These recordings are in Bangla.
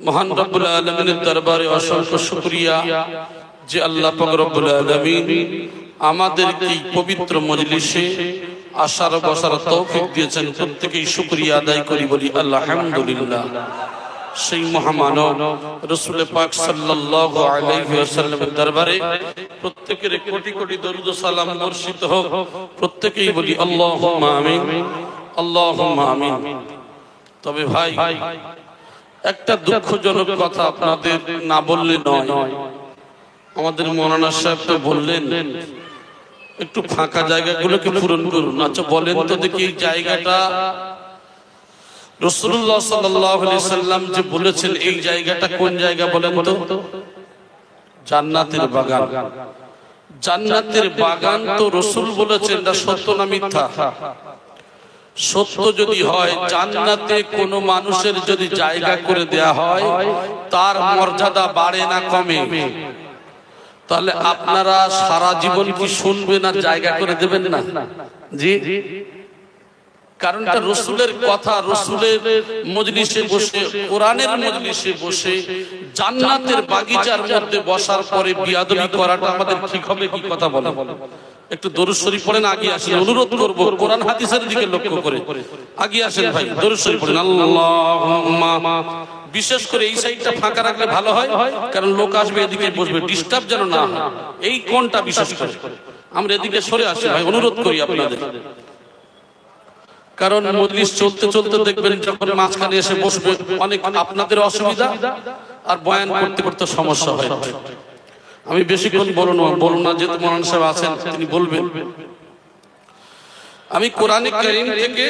মহান রব্বুল আলামিনের দরবারে অসংখ্য শুকরিয়া যে আল্লাহ পাক রব্বুল আলামিন আমাদেরকে এই পবিত্র মজলিসে আসার বসার তৌফিক দিয়েছেন। প্রত্যেকেই শুকরিয়া আদায় করি, বলি আলহামদুলিল্লাহ। সেই মহামানব রাসূল পাক সাল্লাল্লাহু আলাইহি ওয়াসাল্লামের দরবারে প্রত্যেকের কোটি কোটি দরুদ ও সালাম বর্ষিত হোক। প্রত্যেকেই বলি আল্লাহুম্মা আমিন, আল্লাহুম্মা আমিন। তবে ভাই, একটা দুঃখজনক কথা আপনাদের না বললে নয়। আমাদের মৌলানা সাহেব তো বললেন একটু ফাঁকা জায়গাগুলোকে পূরণ করুন। আচ্ছা বলেন তো দেখি, এই জায়গাটা রাসূলুল্লাহ সাল্লাল্লাহু আলাইহি সাল্লাম যে বলেছেন, এই জায়গাটা কোন জায়গা বলেন তো? জান্নাতের বাগান। জান্নাতের বাগান তো রাসূল বলেছেন, এটা সত্য না মিথ্যা? সত্য যদি হয়, জান্নাতে কোনো মানুষের যদি জায়গা করে দেয়া হয়, তার মর্যাদা বাড়ে না কমে? তাহলে আপনারা সারা জীবন কি শুনবেন আর জায়গা করে দেবেন না? জি, কারণ এটা রাসূলের কথা। রাসূলের মজলিসে বসে, কোরআনের মজলিসে বসে জান্নাতের বাগিচার মধ্যে বসার পরে বিয়াদবি করাটা আমাদের ঠিক হবে কি? কথা বলেন। একটু দরুদ শরীফ পড়েন, আগে আসেন, অনুরোধ করব কোরআন হাদিসের দিকে লক্ষ্য করে আগে আসেন ভাই। দরুদ শরীফ পড়েন আল্লাহুম্মা। বিশেষ করে এই সাইডটা ফাঁকা রাখলে ভালো হয়, কারণ লোক আসবে এদিকে বসবে, ডিস্টার্ব যেন না হয়। এই কোণটা বিশেষ করে আমরা এদিকে সরে আসি ভাই, অনুরোধ করি আপনাদের। কারণ মজলিস চলতে চলতে দেখবেন যখন মাঝখানে এসে বসবে, অনেক আপনাদের অসুবিধা আর বয়ান করতে করতে সমস্যা হয়। আমি বেশিক্ষণ বলুন না, যেহেতু মৌলানা সাহেব আছেন তিনি বলবেন। আমি কোরআনে কারীম থেকে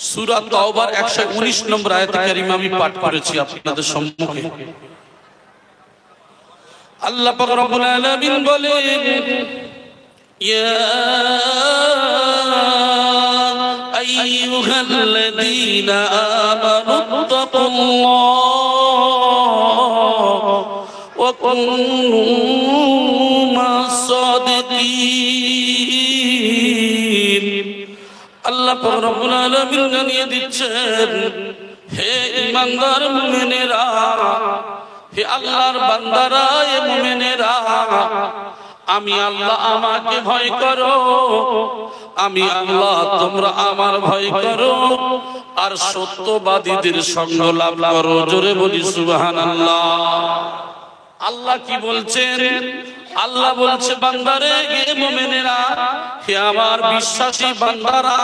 সূরা তাওবার 119 নম্বর আয়াত কারীমা আমি পাঠ করেছি আপনাদের সম্মুখে। আল্লাহ পাক রব্বুল আলামিন বলেন, ইয়া আইয়ুহাল্লাযীনা আমানুত্তাকুল্লাহ ওয়া কুনু মা'আস-সাদিকিন। আল্লাহ পাক রব্বুল আলামিন জানিয়ে দিচ্ছেন, হে ঈমানদার মুমিনেরা, হে আল্লাহর বান্দারা, হে মুমিনেরা, আমি আল্লাহ আমাকে ভয় করো, আমি আল্লাহ তোমরা আমার ভয় করো, আর সত্যবাদীদের সঙ্গ লাভ করো। জোরে বলি সুবহানাল্লাহ। আল্লাহ কি বলছেন? আল্লাহ বলছে, বান্দারে, হে মুমিনেরা, হে আমার বিশ্বাসী বান্দারা,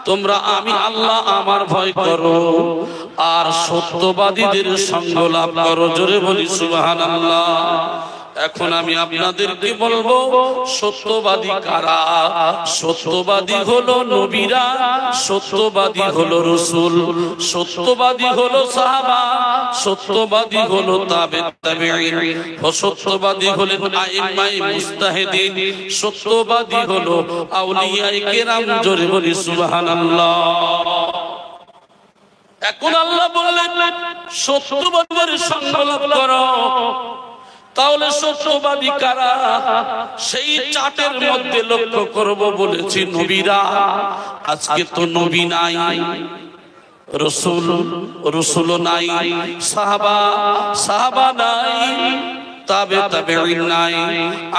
তোমরা আমি আল্লাহ আমার ভয় করো আর সত্যবাদীদের সঙ্গ লাভ করো। জোরে বলি সুবহানাল্লাহ। এখন আমি আপনাদেরকে বলবো, সত্যবাদী কারা? সত্যবাদী হলো নবীরা, সত্যবাদী হলো রাসূল, সত্যবাদী হলো সাহাবা, সত্যবাদী হলো তাবেঈন, সত্যবাদী হলেন আইম্মায়ে মুজতাহিদিন, সত্যবাদী হলো আউলিয়ায়ে কেরাম। জোরে বলি সুবহানাল্লাহ। এখন আল্লাহ বললেন, সত্যবাদীদের সঙ্গ লাভ করো। তাহলে সত্যবাদী কারা? সেই চার্টের মধ্যে লক্ষ্য করব বলেছি নবীরা। আজকে তো নবী নাই, রাসূল নাই, সাহাবা নাই, তাবেঈন নাই,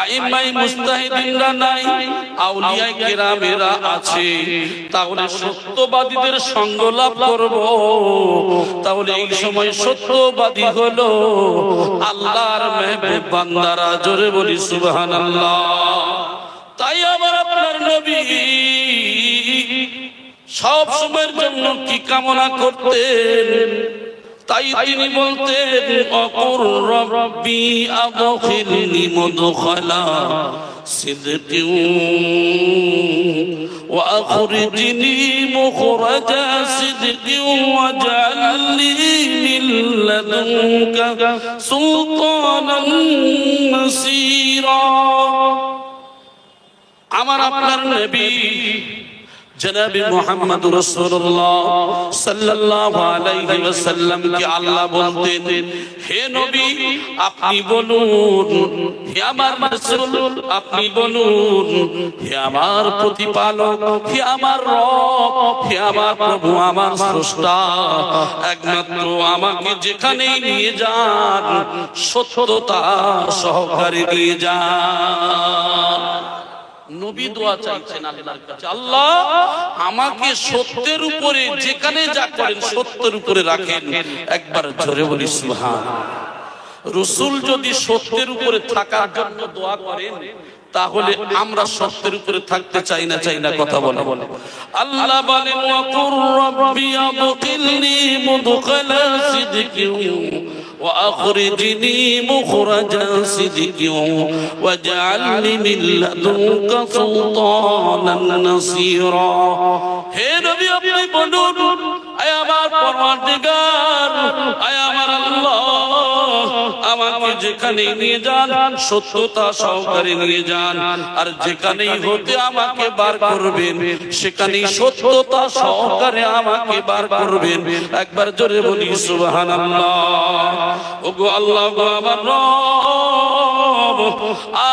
আইম্মায়ে মুজতাহিদিনরা নাই, আউলিয়ায়ে কেরামেরা আছে। তাহলে সত্যবাদীদের সঙ্গ লাভ করব। তাহলে এই সময় সত্যবাদী হলো আল্লাহর মেহবুব বান্দারা। জোরে বলি সুবহানাল্লাহ। তাই আমার আপনার নবী সব সময়ের জন্য কি কামনা করতেন? তাই তিনি বলতেন, অকুর রব্বি আদখিলনি মুদখালা সিদকিন ওয়া আখরিজনি মুখরাজা সিদকিন ওয়াজআলনি মিন লাদুনকা সুলতানান নাসীরা। আমার আপনার নবী জনাবে মুহাম্মদ রাসূলুল্লাহ সাল্লাল্লাহু আলাইহি ওয়াসাল্লাম কে আল্লাহ বলতেন, হে নবী আপনি বলুন, হে আমার রাসূল আপনি বলুন, হে আমার প্রতিপালক, হে আমার রব, হে আমার প্রভু, আমার স্রষ্টা, একমাত্র আমাকে যেখানেই নিয়ে যান সত্যতা সহকারে নিয়ে যান। নবী দোয়া চাইছেন আল্লাহর কাছে, আল্লাহ আমাকে সত্যের উপরে যেখানে যা করেন সত্যের উপরে রাখেন। একবার জোরে বলি সুবহানাল্লাহ। রাসূল যদি সত্যের উপরে থাকার জন্য দোয়া করেন, তাহলে আমরা সত্যের উপরে থাকতে চাই না কথা বলে। আল্লাহ বলেন, ওয়াকুর রাব্বি আদখিলনি মুদখালা সিদকিন ওয়া আখরিজনি মুখরাজা সিদকিন ওয়াজআলনি মিন লাদুনকা সুলতানান নাসীরা। হে নবী আপনি বলুন, আয় আমার পরওয়ারদিগার, আয় আমার আল্লাহ, আমাকে যেখানে নিয়ে যান সত্যতা সহকারে নিয়ে যান, আর যেখানেই হতে আমাকে বার করবেন সেখানেই সত্যতা সহকারে আমাকে বার করবেন। একবার জোরে বলি সুবহানাল্লাহ। ওগো আল্লাহ গো আমার রব,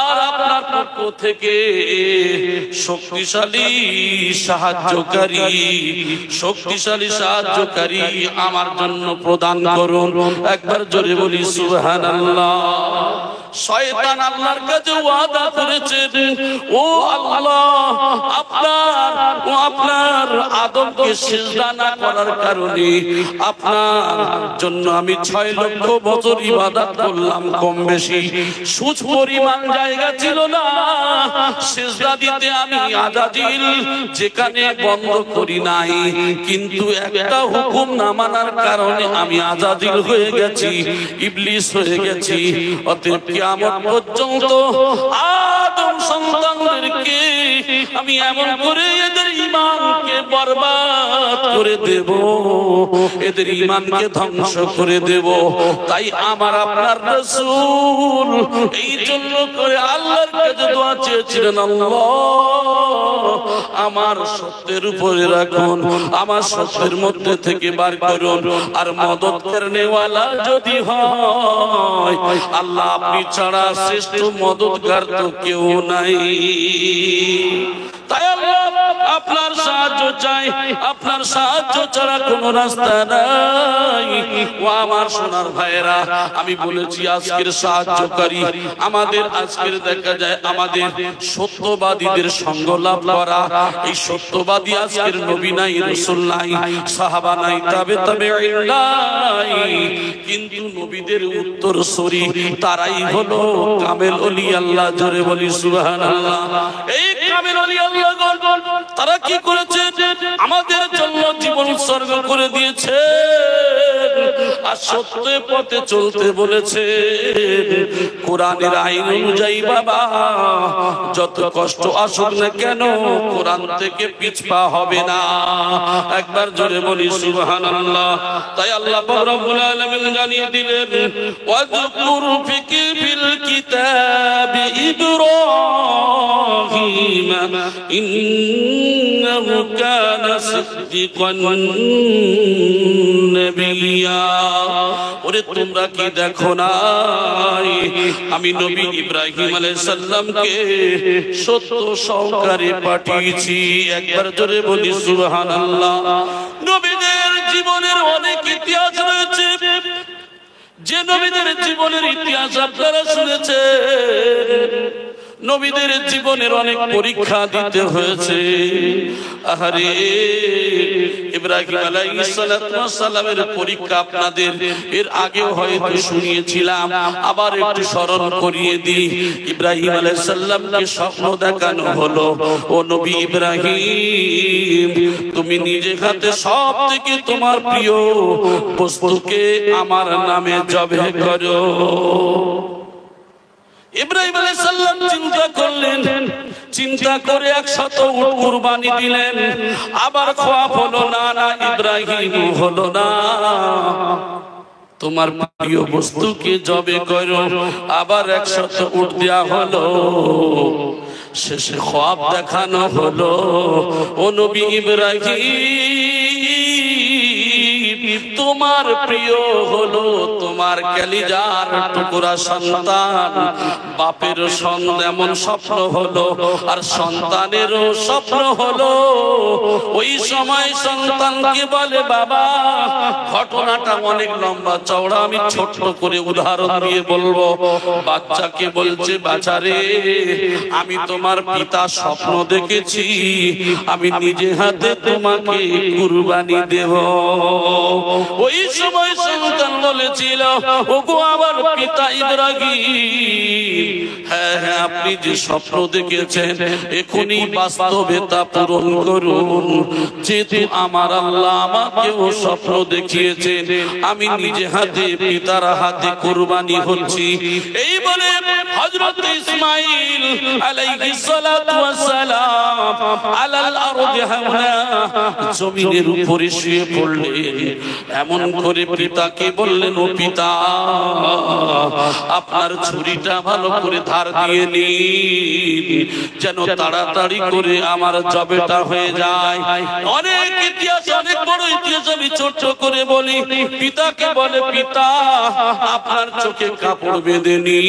আর আপনার পক্ষ থেকে শক্তিশালী সাহায্যকারী আমার জন্য প্রদান করুন। একবার জোরে বলি সুবহানাল্লাহ। শয়তান আল্লাহর কাছে ওয়াদা করেছে, ও আল্লাহ আপনার আদমকে সিজদা না করার কারণে আপনার জন্য আমি 6 লক্ষ বছর ইবাদত করলাম, কম বেশি সুচ পরিমাণ জায়গা ছিল না সিজদা দিতে। আমি আজাজিল যেখানে বন্ধ করি নাই, কিন্তু একটা হুকুম না মানার কারণে আমি আজাজিল হয়ে গেছি, ইবলিস হয়ে গেছি। অতএব কিয়ামত পর্যন্ত আদম সন্তানদেরকে আমি এমন করে এদের ঈমানকে বরবাদ করে দেব, এদের ঈমানকে ধ্বংস করে দেব। তাই আমার আপনার রাসূল এই জন্য করে আল্লাহর কাছে দোয়া চেয়েছিলেন, আল্লাহ আমার সত্যের উপরে রাখুন, আমার সত্যের মধ্যে থেকে বার করুন। আর মদদ করনেওয়ালা যদি হয় আল্লাহ আপনি ছাড়া শ্রেষ্ঠ মদদগার তো কেউ নাই। তাই আল্লাহ আপনার সাহায্য চাই, আপনার সাহায্য ছাড়া কোনো রাস্তা নাই। ও আমার সোনার ভাইয়েরা, আমি বলেছি আজকের সাহায্যকারী আমাদের, আজকের দেখা যায় আমাদের সত্যবাদীদের সঙ্গ লাভ করা। এই সত্যবাদী আজকের নবী নাই, রাসূল নাই, সাহাবা নাই, তাবেঈন নাই, কিন্তু নবীদের উত্তরসূরি তারাই হলো কামেল ওলি আল্লাহ। জোরে বলি সুবহানাল্লাহ। এই কামেল ওলি আল্লাহ তারা কি করেছে? আমাদের জন্য জীবন উৎসর্গ করে দিয়েছে আর সত্যের পথে চলতে বলেছে। কোরআনের আইন অনুযায়ী বাবা যত কষ্ট আসুক না কেন কোরআন থেকে পিছপা হবে না। একবার জোরে বলি সুবহানাল্লাহ। তাই আল্লাহ পাক রব্বুল আলামিন জানিয়ে দিলেন, ওয়াযকুর ফিল কিতাবি ইব্রাহিম ইন্নাহু কানা সিদ্দিকান নবিয়্যা। ওরে তোমরা কি দেখো না আমি নবী ইব্রাহিম আলাইহিস সালামকে সত্য সহকারে পাঠিয়েছি। একবার জোরে বলি সুবহানাল্লাহ। নবীদের জীবনের অনেক ইতিহাস রয়েছে, যে নবীদের জীবনের ইতিহাস আপনারা শুনেছেন। নবীদের জীবনের অনেক পরীক্ষা দিতে হয়েছে। আহারে ইব্রাহিম আলাইহিস সালামের পরীক্ষা আপনাদের এর আগেও হয়তো শুনিয়েছিলাম, আবার একটু স্মরণ করিয়ে দিই। ইব্রাহিম আলাইহিস সালামকে স্বপ্ন দেখানো হলো, ও নবী ইব্রাহিম তুমি নিজে হাতে সব থেকে তোমার প্রিয় বস্তুকে আমার নামে জবে করো। ইব্রাহিম আলাইহিস সালাম চিন্তা করলেন, চিন্তা করে 100 উট কুরবানি দিলেন। আবার খোয়াব হলো না, না ইব্রাহিম হলো না, তোমার প্রিয় বস্তুকে জবে করো। আবার 100 উট দেয়া হলো। শেষে খ্বাব দেখানো হলো, ও নবী ইব্রাহিম, তোমার প্রিয় হলো তোমার কলিজার টুকরা সন্তান। বাপের যেমন স্বপ্ন হলো আর সন্তানেরও স্বপ্ন হলো। ওই সময় সন্তানকে বলে, বাবা, ঘটনাটা অনেক লম্বা চওড়া, আমি ছোট্ট করে উদাহরণ দিয়ে বলবো। বাচ্চাকে বলছে, বাচ্চারে, আমি তোমার পিতা স্বপ্ন দেখেছি, আমি নিজে হাতে তোমাকে কুরবানি দেব। ওই সময় সন্তান বলেছিল, ওগো আমার পিতা ইব্রাহিম, হ্যাঁ হ্যাঁ, আপনি যে স্বপ্ন দেখেছেন এখনই বাস্তবে তা পূরণ করুন। যেহেতু আমার আল্লাহ আমাকেও স্বপ্ন দেখিয়েছেন, আমি নিজে হাতে পিতার হাতে কুরবানি হচ্ছি। এই বলে হযরত ইসমাঈল আলাইহিস সালাতু ওয়াস সালাম আলাল আরদি হাওনা, জমিনের উপরে শুয়ে পড়লেন। এমন করে পিতাকে বললেন, ও পিতা, আপনার ছুরিটা ভালো করে ধার দিয়ে নিন, যেন তাড়াতাড়ি করে আমার জবেটা হয়ে যায়। অনেক ইতিহাস, অনেক বড় ইতিহাস আমি ছোট করে বলি। পিতাকে বলে, পিতা, আপনার চোখে কাপড় বেঁধে নিন।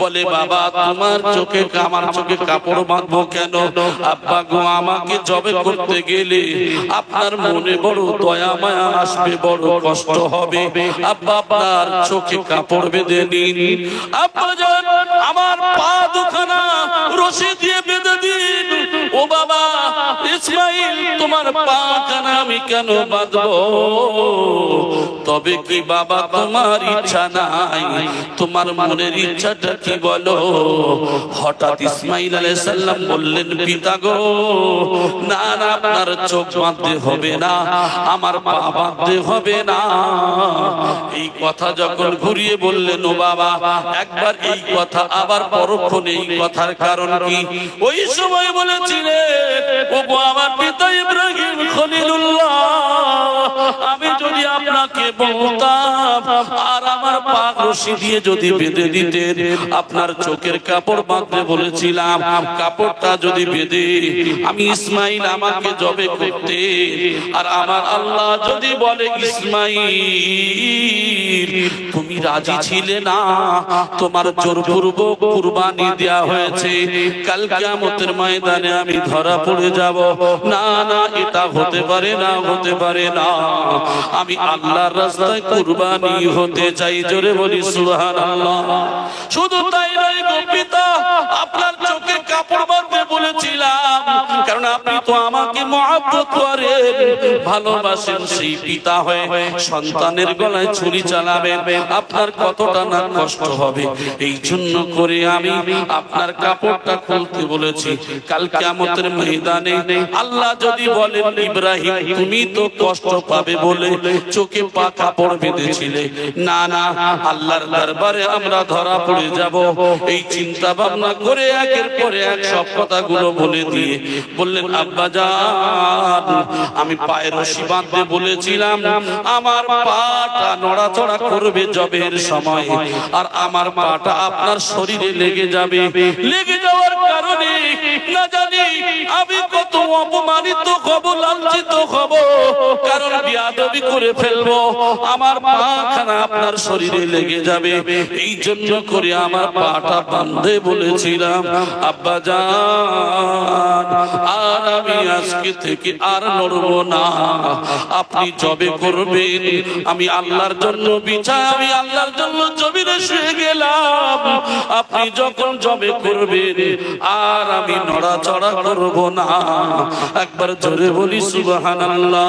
বলে, বাবা, তোমার চোখে, আমার চোখে কাপড় বাঁধবো কেন? আব্বা গো, আমাকে জবে করতে গেলে আপনার মনে বড় দয়া মায়া আসবে, বড় কষ্ট হবে। আব্বা, আপনার চোখে কাপড় বেঁধে নিন। আব্বা জান, আমার পা দুখানা রশি দিয়ে বেঁধে দিন। ও বাবা ইসমাঈল, তোমার পা খানা আমি কেন বাঁধবো? তবে কি বাবা, তোমার ইচ্ছা নাই? তোমার মনের ইচ্ছাটা কি বলো? হঠাৎ ইসমাঈল আলাইহিস সালাম বললেন, পিতা গো, না না, আপনার চোখ বাঁধতে হবে না, আমার পা বাঁধতে হবে না। এই কথা যখন ঘুরিয়ে বললেন, ও বাবা, একবার এই কথা, আবার পরক্ষণে এই কথার কারণ কি? ওই সময় বলেছিলেন, ও গো আমার পিতা ইব্রাহিম খলিলুল্লাহ, আমি যদি আপনাকে বলতাম আর আমার পা রশি দিয়ে যদি বেঁধে দিতেন, আপনার চোখের কাপড় বাঁধতে বলেছিলাম, কাপড়টা যদি বেঁধে আমি ইসমাঈল আমাকে জবে করতে, আর আমার আল্লাহ যদি বলে, ইসমাঈল তুমি রাজি ছিলে না, তোমার জোরপূর্বক কুরবানি দেয়া হয়েছে, কাল কিয়ামতের ময়দানে আমি ধরা পড়ে যাব। না না, এটা হতে পারে না, হতে পারে না, আমি আল্লাহর রাস্তায় কুরবানি হতে চাই। জোরে বলি সুবহানাল্লাহ। শুধু তাই নয় গো পিতা, আপনার চোখে কাপড় বাঁধতে বলেছিলাম, কারণ আপনি তো আমাকে মহব্বত করেন, ভালোবাসেন। সেই পিতা হয়ে সন্তানের গলায় ছুরি চালাবেন, আপনার কতটা না কষ্ট হবে। এই জন্য করে আমি আপনার কাপড়টা খুলতে বলেছি। কাল কিয়ামতের ময়দানে আল্লাহ যদি বলেন, ইব্রাহিম তুমি তো কষ্ট পাবে বলে চোখে পা কাপড় বেঁধেছিলে, না না, আল্লাহর দরবারে আমরা ধরা পড়ে যাব। এই চিন্তা ভাবনা করে একের পরে এক সব কথাগুলো বলে দিয়ে বললেন, আব্বা জান, আমি পায়ের রশি বাঁধতে বলেছিলাম, আমার পাটা নড়াচড়া করবে জবের সময়, আর আমার পাটা আপনার শরীরে লেগে যাবে। লেগে যাওয়ার কারণে না জানি আমি কত অপমানিত হব, লাঞ্ছিত হব, কারণ বিয়াদবি করে ফেলবো, আমার পাখানা আপনার শরীরে লেগে যাবে। এই জন্য করে আমার পাটা বাঁধতে বলেছিলাম। আব্বা জান, আর আমি আজকে থেকে আর নড়বো না, আপনি জবে করবেন, আমি আল্লাহর জন্য বিছায়, আমি আল্লাহর জন্য জমিনে শুয়ে গেলাম, আপনি যখন জবে করবেন আর আমি নড়াচড়া করব না। একবার জোরে বলি সুবহানাল্লাহ।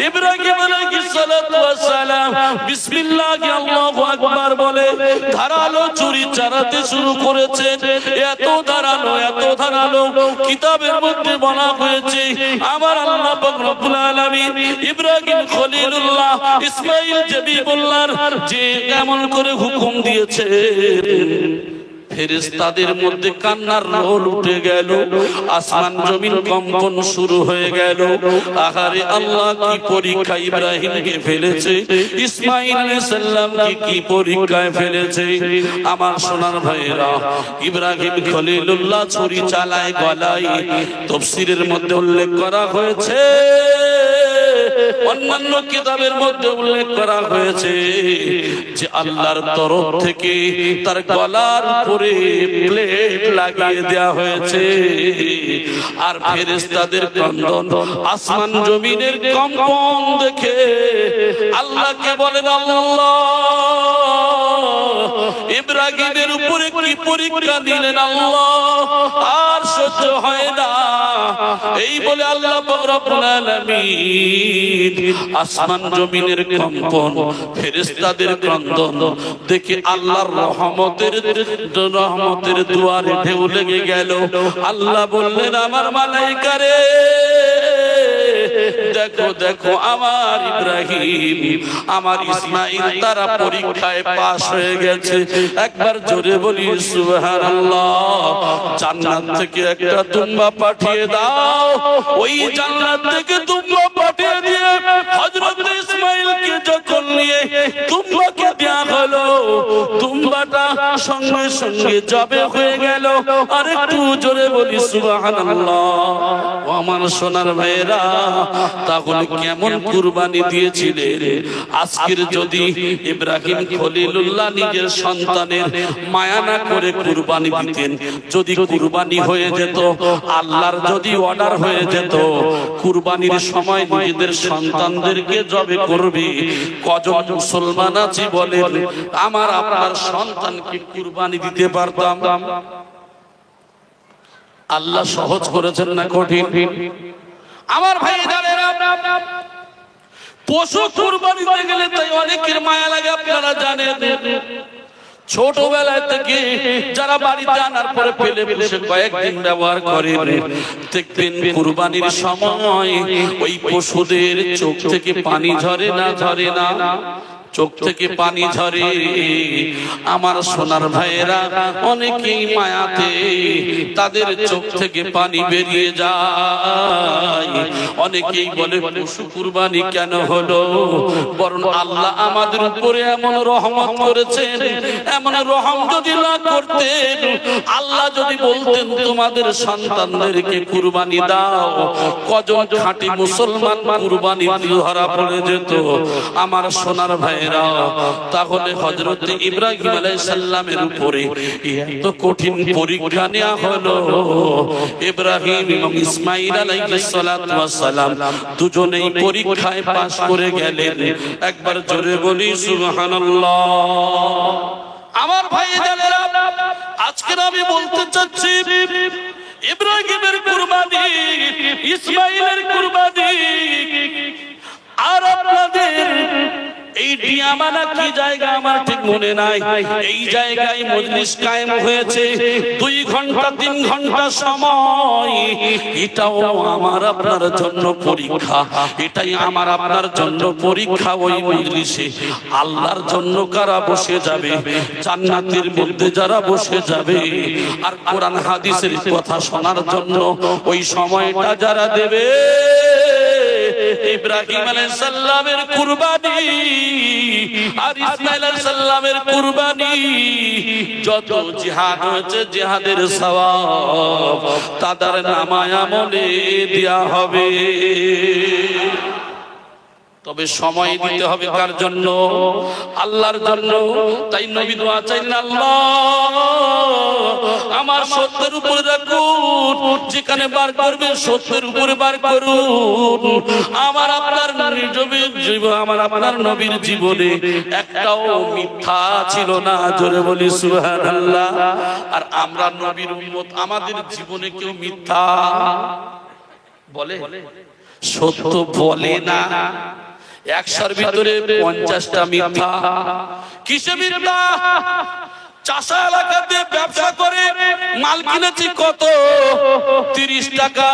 ইব্রাহিম আলাইহিস সালাতু ওয়াস সালাম বিসমিল্লাহি আল্লাহু আকবার বলে ধারালো ছুরি চালাতে শুরু করেছেন। এত ধারালো, এত ধারালো, কিতাবের মধ্যে বলা হয়েছে আমার আল্লাহ পাক রব্বুল আলামিন ইব্রাহিম খলিলুল্লাহ ইসমাঈল জবিবুল্লাহর যে এমন করে হুকুম দিয়েছে, ফেরেশতাদের মধ্যে কান্নার রোল উঠে গেল, আসমান জমিন কম্পন শুরু হয়ে গেল। আহারে আল্লাহ কি পরীক্ষা ইব্রাহিমকে ফেলেছে, ইসমাঈল আলাইহিস সালামকে কি পরীক্ষায় ফেলেছে। আমার সোনার ভাইরা, ইব্রাহিম খলিলুল্লাহ ছুরি চালায় গলায়, তাফসীরের মধ্যে উল্লেখ করা হয়েছে, অন্যান্য কিতাবের মধ্যে উল্লেখ করা হয়েছে যে আল্লাহর তরফ থেকে তার গলার উপরে প্লেট লাগিয়ে দেয়া হয়েছে। আর ফেরেশতাদের ক্রন্দন, আসমান জমিনের কম্পন দেখে আল্লাহকে বলেন, আল্লাহ ইব্রাহিমের উপরে কি পরীক্ষা দিলেন আল্লাহ, আর সহ্য হয় না। এই বলে আল্লাহ রব্বুল আলামিন আসমান জমিনের কম্পন, ফেরেশতাদের ক্রন্দন দেখে আল্লাহর রহমতের দুয়ারে ঢেউ লেগে গেল। আল্লাহ বললেন, আমার মালাইকা রে, দেখো দেখো আমার ইব্রাহিম, আমার ইসমাঈল তারা পরীক্ষায় পাশ হয়ে গেছে। একবার জোরে বলি সুবহানাল্লাহ। জান্নাত থেকে একটা দুম্বা পাঠিয়ে দাও। ওই জান্নাত থেকে দুম্বা পাঠিয়ে দিয়ে হযরত ইসমাঈলকে যখন নিয়ে দুম্বাকে দেয়া হলো, দুম্বাটা সঙ্গে সঙ্গে জবে হয়ে গেল। আর একটু জোরে বলি সুবহানাল্লাহ। ও আমার সোনার ভাইরা, তাহলে কেমন কুরবানি দিয়েছিলেন। আজকের যদি ইব্রাহিম খলিলুল্লাহ নিজের সন্তানের মায়া না করে কুরবানি দিতেন, যদি কুরবানি হয়ে যেত, আল্লাহর যদি অর্ডার হয়ে যেত কুরবানির সময় নিজেদের সন্তানদেরকে জবে করবে, কজন মুসলমান আছে বলেন আমার আপনার সন্তানকে কুরবানি দিতে পারতাম? আল্লাহ সহজ করেছেন না কঠিন? আমার ভাই জানেন, পশু কুরবানি দিতে গেলে তাই অনেকের মায়া লাগে, আপনারা জানেন। ছোটবেলা থেকে যারা বাড়িতে আনার পরে ফেলে বসে কয়েকদিন ব্যবহার করে, দেখবেন কুরবানির সময় ওই পশুদের চোখ থেকে পানি ঝরে না, ঝরে না, চোখ থেকে পানি ঝরে। আমার সোনার ভাইয়েরা, অনেকেই মায়াতে তাদের চোখ থেকে পানি বেরিয়ে যায়। অনেকেই বলে পশু কুরবানি কেন হলো? বরং আল্লাহ আমাদের উপরে এমন রহমত করেছেন, এমন রহম যদি না করতেন, আল্লাহ যদি বলতেন তোমাদের সন্তানদেরকে কুরবানি দাও, কজন খাঁটি মুসলমান কুরবানি ধরা পড়ে যেত। আমার সোনার ভাই, তাহলে হযরত ইব্রাহিম আলাইহিস সালামের উপরে এত কঠিন পরীক্ষা নেওয়া হলো। ইব্রাহিম এবং ইসমাঈল আলাইহিস সালাতু ওয়াস সালাম দুজনেই পরীক্ষায় পাশ করে গেলেন। একবার জোরে বলি সুবহানাল্লাহ। আমার ভাইয়েরা, আজকে আমি বলতে চাচ্ছি, ইব্রাহিমের কুরবানি, ইসমাঈলের কুরবানি, আর আপনাদের এই ডিয়ামানা কি জায়গা আমার ঠিক মনে নাই, এই জায়গায় মজলিস কায়েম হয়েছে 2 ঘন্টা 3 ঘন্টা সময়। এটাও আমার আপনার জন্য পরীক্ষা, এটাই আমার আপনার জন্য পরীক্ষা। ওই মজলিসে আল্লাহর জন্য কারা বসে যাবে, জান্নাতের মধ্যে যারা বসে যাবে, আর কোরআন হাদিসের কথা শোনার জন্য ওই সময়টা যারা দেবে, ইব্রাহিম আলাইহিস সালামের কুরবানি আর ইসমাঈল আলাইহিস সালামের কুরবানি, যত জিহাদ হয়েছে জিহাদের সওয়াব তাদের নামায় আমলে দেয়া হবে। তবে সময় দিতে হবে কার জন্য? আল্লাহর জন্য। তাই নবী দোয়া চাইলেন, আল্লাহ আমার সত্যের উপরে রাখুন, যেখানে বার করবেন সত্যের উপরে বার করুন। আমার আপনার আমার আপনার নবীর জীবনে একটাও মিথ্যা ছিল না, জোরে বলি সুবহানাল্লাহ। আর আমরা নবীর উম্মত, আমাদের জীবনে কেউ মিথ্যা বলে? সত্য বলে না। 100-র ভিতরে 50টা মিথ্যা। কিসে মিথ্যা? চাষা এলাকাতে ব্যবসা করে মাল কিনেছি কত? 30 টাকা।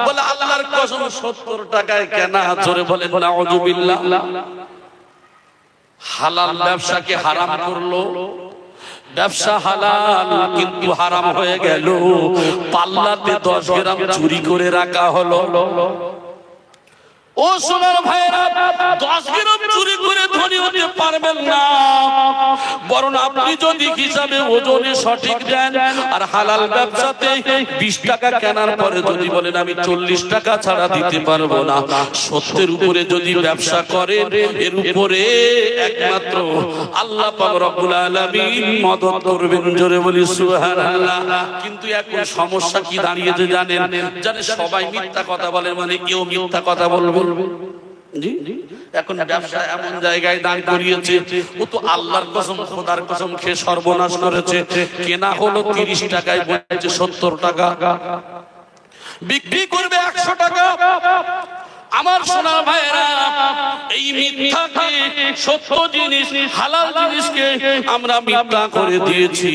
বলে আল্লাহর কসম 70 টাকায় কেনা। জোরে বলেন নাউযুবিল্লাহ। হালাল ব্যবসাকে হারাম করলো, ব্যবসা হালাল কিন্তু হারাম হয়ে গেল। পাল্লাতে 10 গ্রাম চুরি করে রাখা হলো। ও সোনার ভাইরা, 10 গ্রাম চুরি করে ধনী হতে পারবেন না, বরং আপনি যদি হিসাবে ওজনে সঠিক দেন আর হালাল ব্যবসাতে 20 টাকা কেনার পরে যদি বলেন আমি 40 টাকা ছাড়া দিতে পারবো না, সত্যের উপরে যদি ব্যবসা করেন, এর উপরে একমাত্র আল্লাহ পাক রব্বুল আলামিন মদদ করবেন। জোরে বলি সুবহানাল্লাহ। কিন্তু এখন সমস্যা কি দাঁড়িয়েছে জানেন? জানেন সবাই মিথ্যা কথা বলে, মানে কেউ মিথ্যা কথা বলবে। জি, এখন ব্যবসা এমন জায়গায় দাঁড় করিয়েছে, ও তো আল্লাহর কসম খোদার কসম খেয়ে সর্বনাশ করেছে। কেনা হলো 30 টাকায়, বলছে 70 টাকা, বিক্রি করবে 100 টাকা। আমার সোনা ভাইরা, এই মিথ্যাকে, সত্য জিনিস হালাল জিনিসকে আমরা মিথ্যা করে দিয়েছি।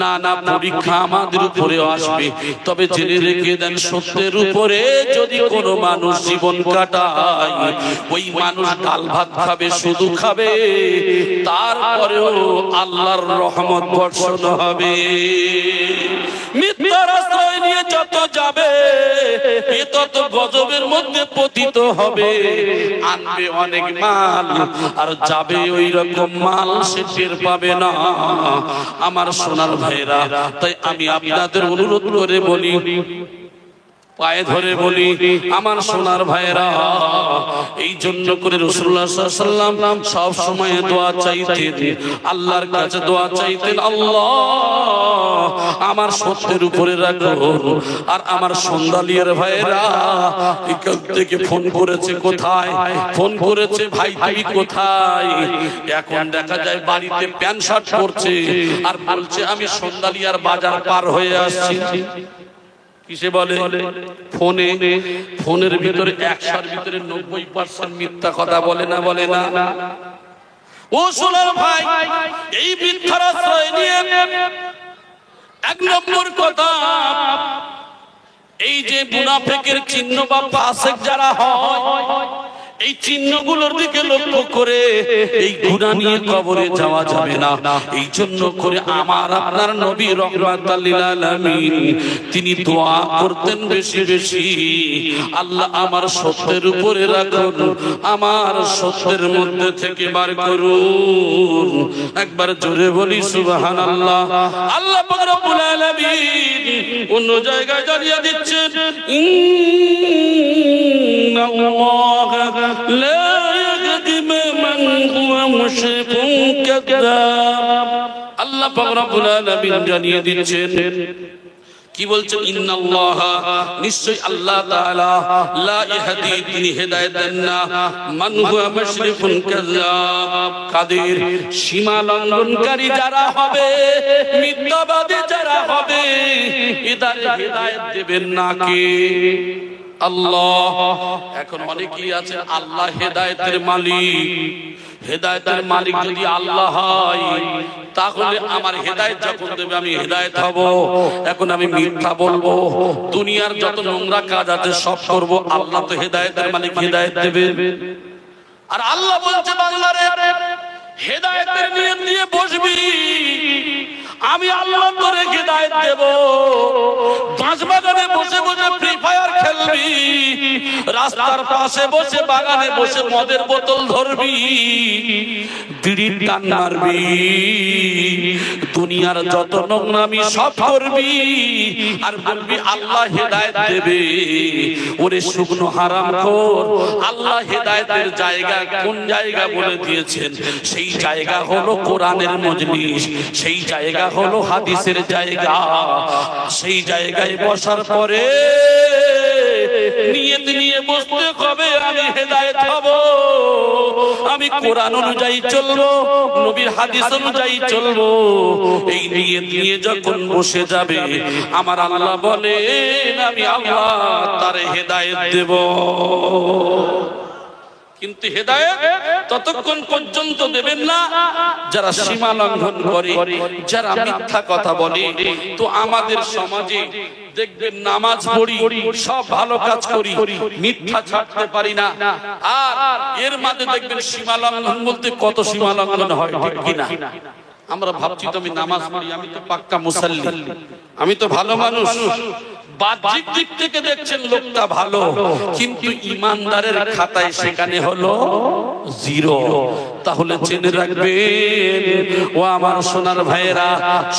না না, পরীক্ষা আমাদের উপরে আসবে। তবে জেনে রেখে দেন, সত্যের উপরে যদি কোনো মানুষ জীবন কাটায়, ওই মানুষ ডাল ভাত খাবে, শুধু খাবে, তারপরেও আল্লাহর রহমত বর্ষণ হবে। মিথ্যার আশ্রয় নিয়ে যত যাবে, এ তত গজবের মধ্যে পতিত হবে। আনবে অনেক মাল আর যাবে ওই রকম মাল, সে টের পাবে না। আমার সোনার ভাইরা, তাই আমি আপনাদের অনুরোধ করে বলি, পায়ে ধরে বলি, আমার সোনার ভাইরা, এই জন্য করে রাসূলুল্লাহ সাল্লাল্লাহু আলাইহি ওয়াসাল্লাম সব সময় দোয়া চাইতেন, আল্লাহর কাছে দোয়া চাইতেন, আল্লাহ আমার সত্যের উপরে রাখো। আর আমার সন্ধালিয়ার ভাইরা এখান থেকে ফোন করেছে, কোথায় ফোন করেছে, ভাই তুমি কোথায়? এখন দেখা যায় বাড়িতে প্যান্ট শার্ট পরছে আর বলছে আমি সন্ধালিয়ার বাজার পার হয়ে আসছি। কিসে বলে? ফোনে। ফোনের ভিতরে 100-র ভিতরে 90% মিথ্যা কথা বলে না, বলে না? ও সোনার ভাই, এই মিথ্যার আশ্রয় নিয়ে 1 নম্বর কথা, এই যে মুনাফিকের চিহ্ন বা ফাসিক যারা হয়, এই চিহ্নগুলোর দিকে লক্ষ্য করে এই গুনাহ নিয়ে কবরে যাওয়া যাবে না। এই জন্য করে আমার আপনার নবী রাহমাতুল লিল আলামিন তিনি দোয়া করতেন বেশি বেশি, আল্লাহ আমার সত্যের উপরে রাখুন, আমার সত্যের মধ্যে থেকে বার করুন। একবার জোরে বলি সুবহানাল্লাহ। আল্লাহ পাক রব্বুল আলামিন অন্য জায়গায় জানিয়ে দিচ্ছেন, ইন্নাল্লাহা لا يهدي من هو مشرك كذاب। আল্লাহ পাক রব্বুল আলামিন জানিয়ে দিচ্ছেন, কি বলছেন? ইন্নাল্লাহা, নিশ্চয় আল্লাহ তাআলা, লা ইয়াহদি, তিনি হেদায়েত দেন না, মান হুয়া মুশরিকুন কাযাব, কাদের? সীমা লঙ্ঘনকারী যারা হবে, মিথ্যাবাদী যারা হবে, এদের হেদায়েত দেবেন না কে? আল্লাহ। এখন অনেকেই আছেন আল্লাহ হেদায়েতের মালিক। হেদায়েতের মালিক যদি আল্লাহ হয়, তাহলে আমার হেদায়েত যখন দেবে আমি হেদায়েত হব। এখন আমি মিথ্যা বলবো, দুনিয়ার যত নোংরা কাজ আছে সব করব, আল্লাহ তো হেদায়েতের মালিক, হেদায়েত দেবে। আর আল্লাহ বলছে বান্দারে, হেদায়েতের নিয়ত নিয়ে বসবি, আমি আল্লাহ তোরে হেদায়েত দেব। বাঁশবাগানে বসে বসে ফ্রি ফায়ার খেলবি, রাস্তার পাশে বসে বাগানে বসে মদের বোতল ধরবি, বিড়ির টান মারবি, দুনিয়ার যত নোংরামি সব করবি, আর বলবি আল্লাহ হেদায়েত দেবে। ওরে শুকনো হারামখোর, আল্লাহ হেদায়েতের জায়গা কোন জায়গা বলে দিয়েছেন? সেই জায়গা হলো কোরআনের মজলিস, সেই জায়গা হলো হাদিসের জায়গা। সেই জায়গায় বসার পরে নিয়ত নিয়ে বসতে হবে আমি হেদায়েত হব, আমি কোরআন অনুযায়ী চলবো, নবীর হাদিস অনুযায়ী চলবো। এই নিয়ত নিয়ে যখন বসে যাবে, আমার আল্লাহ বলেন আমি আল্লাহ তারে হেদায়েত দেব। কিন্তু হেদায়েত ততক্ষণ পর্যন্ত দেবেন না যারা সীমা লঙ্ঘন করে, যারা মিথ্যা কথা বলে। তো আমাদের সমাজে দেখবেন নামাজ পড়ি, সব ভালো কাজ করি, মিথ্যা ছাড়তে পারি না। আর এর মাঝে দেখবেন সীমা লঙ্ঘন বলতে কত সীমা লঙ্ঘন হয়, ঠিক কিনা? আমরা ভাবছি তো আমি নামাজ পড়ি, আমি তো পাক্কা মুসাল্লি, আমি তো ভালো মানুষ। বাহ্যিক দিক থেকে দেখছেন লোকটা ভালো, কিন্তু ইমানদারের খাতায় সেখানে হলো জিরো। তাহলে জেনে রাখবেন ও আমার সোনার ভাইয়েরা,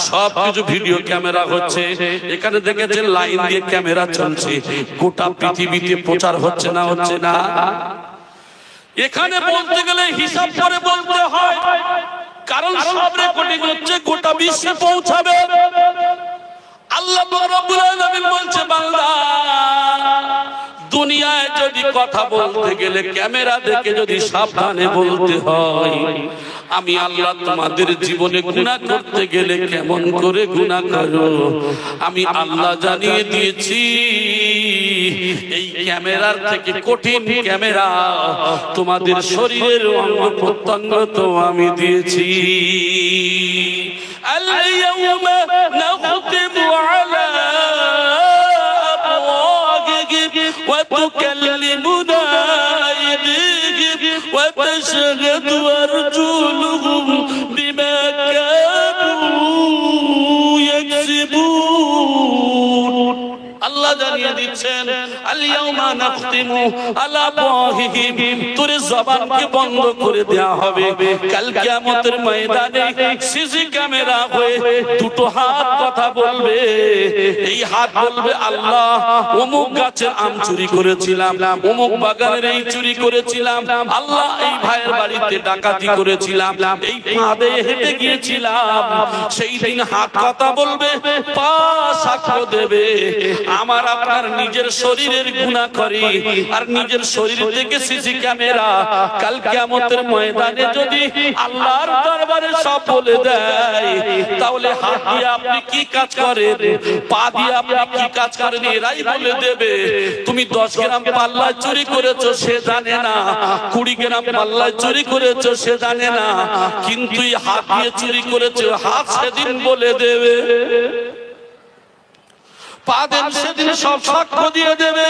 সব কিছু ভিডিও ক্যামেরা হচ্ছে, এখানে দেখেছেন লাইন দিয়ে ক্যামেরা চলছে, গোটা পৃথিবীতে প্রচার হচ্ছে না হচ্ছে না? এখানে বলতে গেলে হিসাব করে বলতে হয়, কারণ সব রেকর্ডিং হচ্ছে, গোটা বিশ্বে পৌঁছাবে। আল্লাহ রাব্বুল আলামিন বলছে, বান্দা দুনিয়ায় যদি কথা বলতে গেলে ক্যামেরা দেখে যদি সাবধানে বলতে হয়, আমি আল্লাহ তোমাদের জীবনে গুনাহ করতে গেলে কেমন করে গুনাহ করো আমি আল্লাহ জানিয়ে দিয়েছি। এই ক্যামেরার থেকে কঠিন ক্যামেরা তোমাদের শরীরের অঙ্গ প্রত্যঙ্গ তো আমি দিয়েছি। আল-ইয়াউমা নাখতিমু আলা আফওয়াহিহিম ওয়া তুকাল্লিমুনা আইদিহিম ওয়া তাশহাদু আরজুলুহুম বিমা কানু ইয়াকসিবুন। আল্লাহ জানিয়ে দিচ্ছেন, আল-ইয়াউমা নাখতিমু আলা আফওয়াহিহিম, তোর জবানকে বন্ধ করে দেয়া হবে। কাল কিয়ামতের ময়দানে সিসি ক্যামেরা হয়ে দুটো হাত কথা বলবে। এই হাত বলবে, আল্লাহ অমুক গাছের আম চুরি করেছিলাম, অমুক বাগানের এই চুরি করেছিলাম, আল্লাহ এই ভাইয়ের বাড়িতে ডাকাতি করেছিলাম, এই পাদে হেঁটে গিয়েছিলাম। সেই দিন হাত কথা বলবে, পা সাক্ষ্য দেবে। আমার আপনার নিজের শরীরের গুনাহ করি, আর নিজের শরীর থেকে সিসি ক্যামেরা কাল কিয়ামতের ময়দানে যদি আল্লাহর দরবারে সব বলে দেয়, তাহলে হাত দিয়ে আপনি কি কাজ করেন, পা দিয়ে আপনি কি কাজ করেন, এরাই বলে দেবে। তুমি 10 গ্রাম পাল্লা চুরি করেছো সে জানে না, 20 গ্রাম পাল্লা চুরি করেছো সে জানে না, কিন্তু এই হাত দিয়ে চুরি করেছো, হাত সেদিন বলে দেবে। পা দেন সেদিন সব সাক্ষ্য দিয়ে দেবে।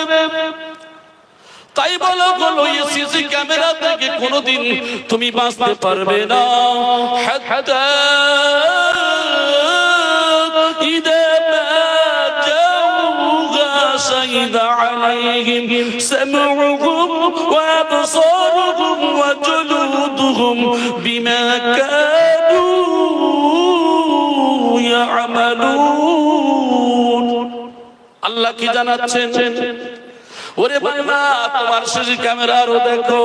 তাই বলো বলো, এই সিসি ক্যামেরা থেকে কোনোদিন তুমি বাঁচতে পারবে না। হাত্তা ইদা জাউহা শাহিদা আলাইহিম সামউহুম ওয়া আবসারুহুম ওয়া জুলুদুহুম বিমা কানু ইয়ামালুন। আল্লাহ কি জানাচ্ছেন, ওরে বান্দা তোমার সিসি ক্যামেরারও দেখো,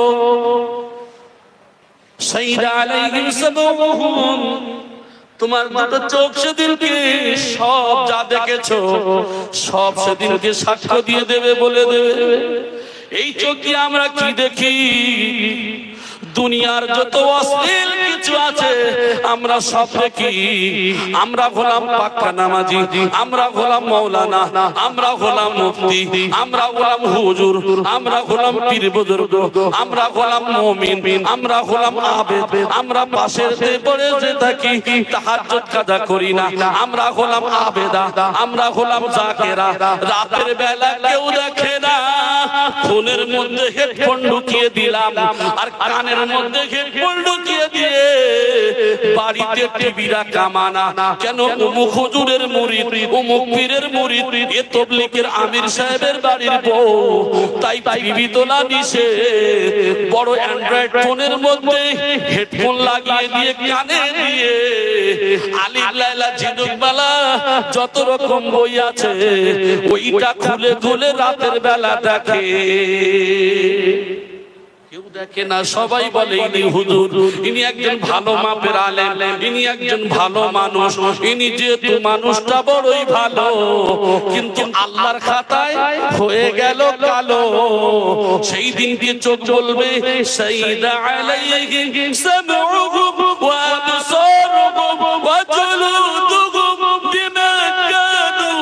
শাহিদা আলাইহিম সামউহুম, তোমার দুটো চোখ সেদিনকে সব যা দেখেছো সব সেদিনকে সাক্ষ্য দিয়ে দেবে, বলে দেবে। এই চোখ দিয়ে আমরা কি দেখি, দুনিয়ার যত অশ্লীল কিছু আছে আমরা সব দেখি। আমরা হলাম পাক্কা নামাজি, আমরা হলাম মাওলানা, আমরা হলাম মুফতি, আমরা হলাম হুজুর, আমরা হলাম পীর বুজুর্গ, আমরা হলাম মুমিন, আমরা হলাম আবেদ, আমরা পাশের পড়ে যে থাকি তাহাজ্জুদ কাজা করি না, আমরা হলাম আবেদা, আমরা হলাম জাকেরা। রাতের বেলা কেউ দেখে না, ফোনের মধ্যে হেডফোন ঢুকিয়ে দিলাম আর কানের মধ্যে হেডফোন ঢুকিয়ে দিয়ে বাড়িতে টিভি রাখা মানা। কেন? অমুক হুজুরের মুরিদ, অমুক পীরের মুরিদ, এ তবলিগের আমির সাহেবের বাড়ির বউ, তাই টিভি তোলা নিষেধ। বড় অ্যান্ড্রয়েড ফোনের মধ্যে হেডফোন লাগিয়ে দিয়ে কানে দিয়ে আলিফ লাইলা ঝিনুকবালা যত রকম বই আছে ওইটা খুলে খুলে রাতের বেলা দেখে। কেউ দেখে না, সবাই বলে ইনি হুজুর, ইনি একজন ভালো মাপের আলেম, ইনি একজন ভালো মানুষ, ইনি যেহেতু মানুষটা বড়ই ভালো, কিন্তু আল্লাহর খাতায় হয়ে গেল কালো। সেই দিনকে চোখ বলবে শাহিদা আলাইহিম সামউহুম ওয়া আবসারুহুম ওয়া জুলুদুহুম বিমা কানু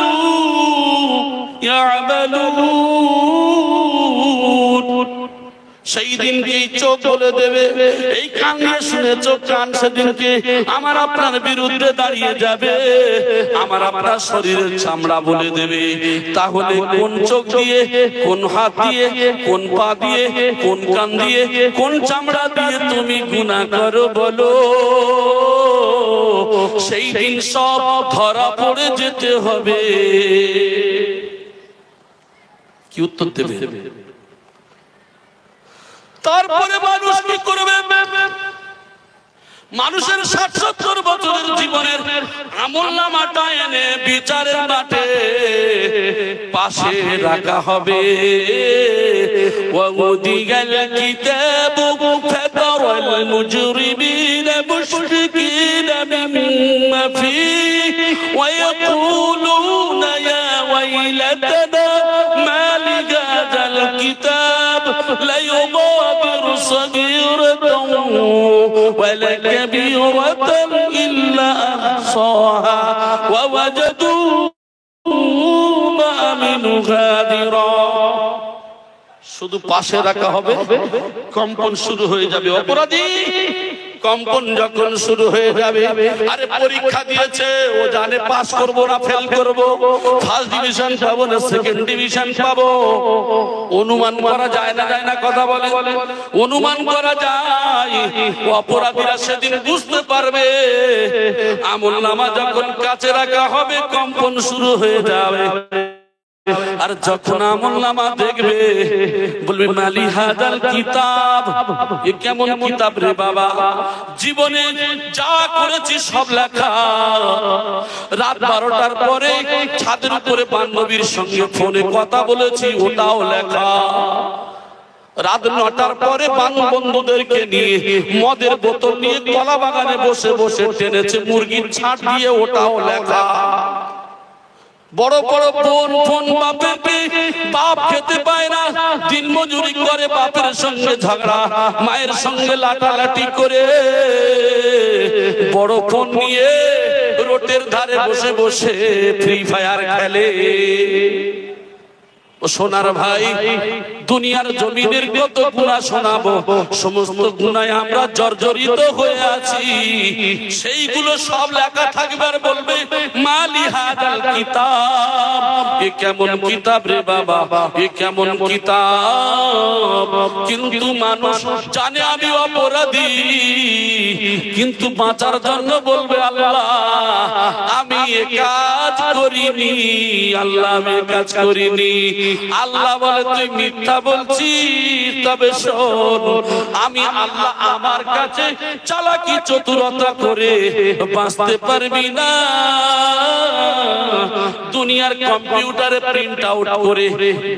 ইয়ামালুন। সেই দিনকে চোখ বলে দেবে, এই কান দিয়ে শুনেছো, কান সেদিনকে আমার আপনার বিরুদ্ধে দাঁড়িয়ে যাবে, আমার আপনার শরীরের চামড়া বলে দেবে। তাহলে কোন চোখ দিয়ে, কোন হাত দিয়ে, কোন পা দিয়ে, কোন কান দিয়ে, কোন চামড়া দিয়ে তুমি গুনাহ করো বলো? সেই দিন সব ধরা পড়ে যেতে হবে। কি উত্তর দেবে? তারপরে মানুষ কি করবে? মানুষের ৬০-৭০ বছরের জীবনের আমলনামাটা এনে বিচারের মাঠে পাশে রাখা হবে। ওয়াউদিগাল কিতাবু ফাতারাল মুজরিমিনা মুশফিকিনা মিম্মা ফীহি ওয়া ইয়াকুলুনা ইয়া ওয়াইলাতানা মা লিহাযাল কিতাব লা ইউগাদিরু সাগীরাতান ওয়ালা কাবীরাতান ইল্লা আহসাহা ওয়া ওয়াজাদু মা আমিলু গাদিরা। শুধু পাশে রাখা হবে, কম্পন শুরু হয়ে যাবে। অপরাধী কম্পন যখন শুরু হয়ে যাবে, আরে পরীক্ষা দিয়েছে, ও জানে পাস করব না ফেল করব, ফার্স্ট ডিভিশন পাবো না সেকেন্ড ডিভিশন পাবো। অনুমান করা যায় না, যায় না কথা বলে, অনুমান করা যায়। অপরাধীরা সেদিন বুঝতে পারবে। আমলনামা যখন কাছে রাখা হবে, কম্পন শুরু হয়ে যাবে। আর যখন আমলনামা দেখবে, বলবে মালি হাদাল কিতাব, এ কেমন কিতাব রে বাবা, জীবনে যা করেছি সব লেখা। রাত 12টার পরে ছাদের উপরে বান্ধবীর সঙ্গে ফোনে কথা বলেছি, ওটাও লেখা। রাত 9টার পরে বন্ধুদেরকে নিয়ে মদের বোতল নিয়ে কলা বাগানে বসে বসে টেনেছে মুরগির ছাট দিয়ে, ওটাও লেখা। বড় বড় বোন ফোন বাপেরকে, বাপ খেতে পায় না, দিন মজুরি করে, বাপের সঙ্গে ঝগড়া, মায়ের সঙ্গে লাটালাটি করে, বড় ফোন নিয়ে রোডের ধারে বসে বসে ফ্রি ফায়ার খেলে। ও সোনার ভাই, দুনিয়ার জমিনের কত গুনাহ শোনাবো, সমস্ত গুনাহে আমরা জর্জরিত হয়ে আছি। সেইগুলো সব লেখা থাকবে আর বলবে মালি হাদাল কিতাব, এ কেমন কিতাব রে বাবা, এ কেমন কিতাব। কিন্তু মানুষ জানে আমি অপরাধী, কিন্তু বাঁচার জন্য বলবে আল্লাহ আমি এ কাজ করিনি, আল্লাহ আমি এ কাজ করিনি। আল্লাহ বলে তুই মিথ্যা বলছিস, তবে শোন, আমি আল্লাহ আমার কাছে চালাকি চতুরতা করে বাঁচতে পারবি না। দুনিয়ার কম্পিউটারে প্রিন্ট আউট করে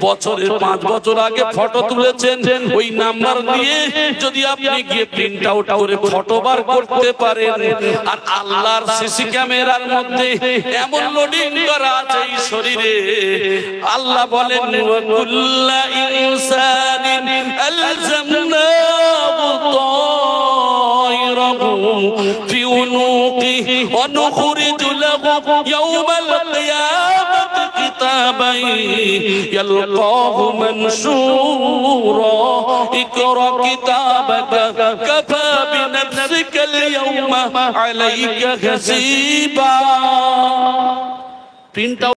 বছরের 5 বছর আগে ফটো তুলেছেন, ওই নাম্বার দিয়ে যদি আপনি গিয়ে প্রিন্ট আউট করে ফটো বার করতে পারেন, আর আল্লাহর সিসি ক্যামেরার মধ্যে এমন লোডিং করা আছে এই শরীরে, আল্লাহ বলেন কুল্লা ইনসানিন আলজামনাহু তায়রাহু ফি উনুকিহি ওয়া নুখরিজু লাহু ইয়াওমাল কিয়ামাতি কিতাবান ইয়ালকাহু মানশুরা ইকরা কিতাবাকা কাফা বিনাফসিকাল ইয়াওমা আলাইকা হাসিবা। প্রিন্ট